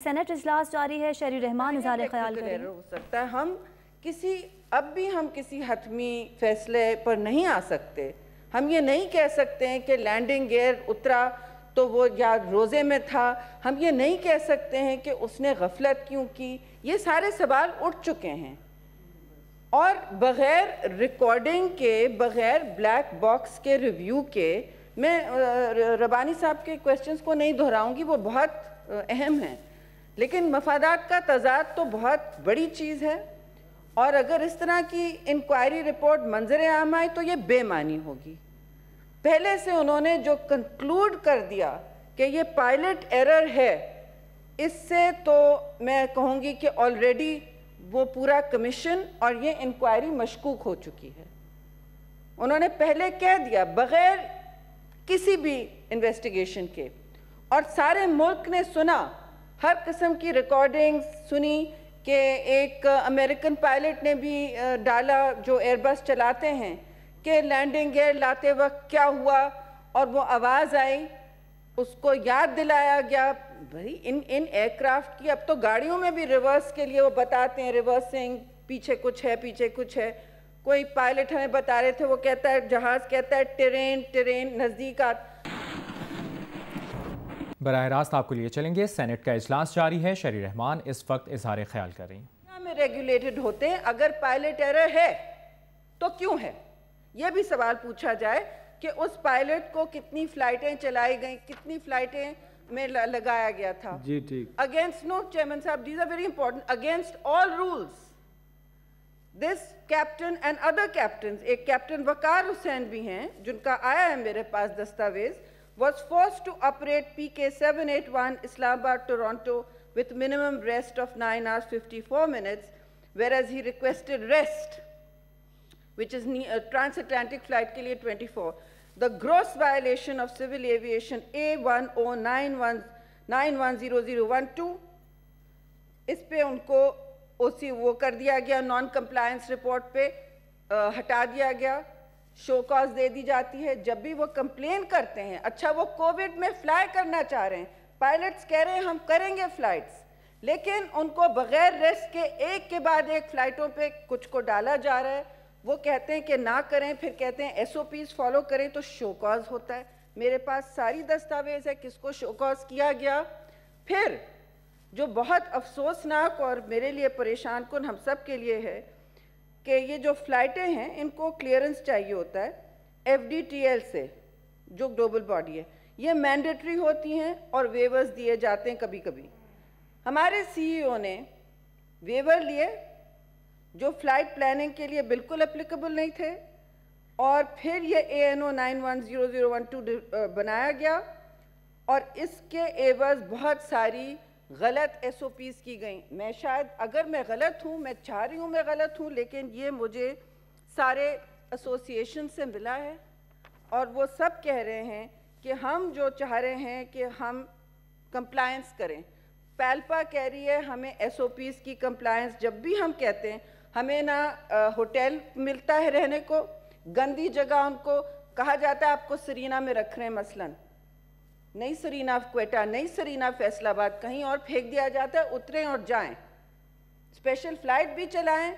Senate इजलास जारी है, शहरी रहमान इज़हार ख्याल करें। हो सकता है अब भी हम किसी हतमी फैसले पर नहीं आ सकते। हम ये नहीं कह सकते हैं कि लैंडिंग गियर उतरा तो वो या रोज़े में था। हम ये नहीं कह सकते हैं कि उसने गफलत क्यों की। ये सारे सवाल उठ चुके हैं और बग़ैर रिकॉर्डिंग के, बग़ैर ब्लैक बॉक्स के रिव्यू के, मैं रबानी साहब के क्वेश्चंस को नहीं दोहराऊंगी, वो बहुत अहम हैं, लेकिन मफादात का तज़ाद तो बहुत बड़ी चीज़ है। और अगर इस तरह की इंक्वायरी रिपोर्ट मंजर आम आए तो ये बेमानी होगी। पहले से उन्होंने जो कंक्लूड कर दिया कि ये पायलट एरर है, इससे तो मैं कहूँगी कि ऑलरेडी वो पूरा कमीशन और ये इंक्वायरी मशकूक हो चुकी है। उन्होंने पहले कह दिया बग़ैर किसी भी इन्वेस्टिगेशन के, और सारे मुल्क ने सुना, हर किस्म की रिकॉर्डिंग सुनी कि एक अमेरिकन पायलट ने भी डाला जो एयरबस चलाते हैं कि लैंडिंग गियर लाते वक्त क्या हुआ, और वो आवाज़ आई, उसको याद दिलाया गया। भाई इन एयरक्राफ्ट की अब तो गाड़ियों में भी रिवर्स के लिए वो बताते हैं, रिवर्सिंग, पीछे कुछ है, पीछे कुछ है। कोई पायलट हमें बता रहे थे, वो कहता है, जहाज़ कहता है टेरेन नज़दीक आ। बराह रास्त आपको लिए चलेंगे। सेनेट का इजलास जारी है, शहरी रहमान इस वक्त इजहार ख्याल कर रही हैं। में रेगुलेटेड होते हैं, अगर पायलट एरर है तो क्यों है, यह भी सवाल पूछा जाए कि उस पायलट को कितनी फ्लाइटें चलाई गई, कितनी फ्लाइटें में लगाया गया था। जी ठीक। अगेंस्ट नो चेयरमैन साहब, these are very important, against all rules this captain and other captain, एक कैप्टन वकार हुसैन भी हैं जिनका आया है मेरे पास दस्तावेज, was forced to operate PK 781 Islamabad Toronto with minimum rest of 9 hours 54 minutes, whereas he requested rest, which is transatlantic flight के लिए 24. The gross violation of civil aviation A10910012, इस पे उनको OC वो कर दिया गया, नॉन कंप्लायंस रिपोर्ट पे हटा दिया गया, शो कॉज दे दी जाती है। जब भी वो कंप्लेन करते हैं, अच्छा वो कोविड में फ्लाई करना चाह रहे हैं, पायलट्स कह रहे हैं हम करेंगे फ्लाइट्स, लेकिन उनको बगैर रेस्ट के एक के बाद एक फ्लाइटों पे कुछ को डाला जा रहा है। वो कहते हैं कि ना करें, फिर कहते हैं SOPs फॉलो करें, तो शो कॉज होता है। मेरे पास सारी दस्तावेज है किसको शो कॉज किया गया। फिर जो बहुत अफसोसनाक और मेरे लिए परेशान कुन हम सब के लिए है कि ये जो फ़्लाइटें हैं इनको क्लियरेंस चाहिए होता है FDTL से, जो ग्लोबल बॉडी है, ये मैंडेटरी होती हैं और वेवर्स दिए जाते हैं कभी कभी। हमारे CEO ने वेवर लिए जो फ़्लाइट प्लानिंग के लिए बिल्कुल एप्लीकेबल नहीं थे, और फिर ये ANO 910012 बनाया गया, और इसके एवज बहुत सारी गलत SOPs की गई। मैं शायद, अगर मैं गलत हूँ, मैं चाह रही हूँ मैं गलत हूँ, लेकिन ये मुझे सारे एसोसिएशन से मिला है, और वो सब कह रहे हैं कि हम जो चाह रहे हैं कि हम कंप्लायंस करें। पैल्पा कह रही है हमें SOPs की कंप्लायंस, जब भी हम कहते हैं हमें ना होटल मिलता है रहने को, गंदी जगह उनको कहा जाता है आपको सरीना में रख रहे हैं, मसलन नहीं सरीना क्वेटा, नहीं सरीना फैसलाबाद, कहीं और फेंक दिया जाता है, उतरें और जाएं। स्पेशल फ्लाइट भी चलाएं,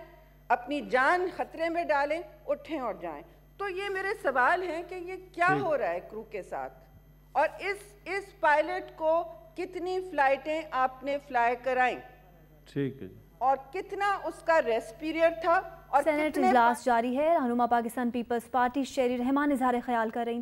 अपनी जान खतरे में डालें, उठें और जाएं। तो ये मेरे सवाल हैं कि ये क्या हो रहा है क्रू के साथ, और इस पायलट को कितनी फ्लाइटें आपने फ्लाई कराई, ठीक है, और कितना उसका रेस्ट पीरियड था, और सेनेट इजलास जारी है। रहनुमा पाकिस्तान पीपल्स पार्टी शहरी रहमान इज़हार ख्याल कर रही थी।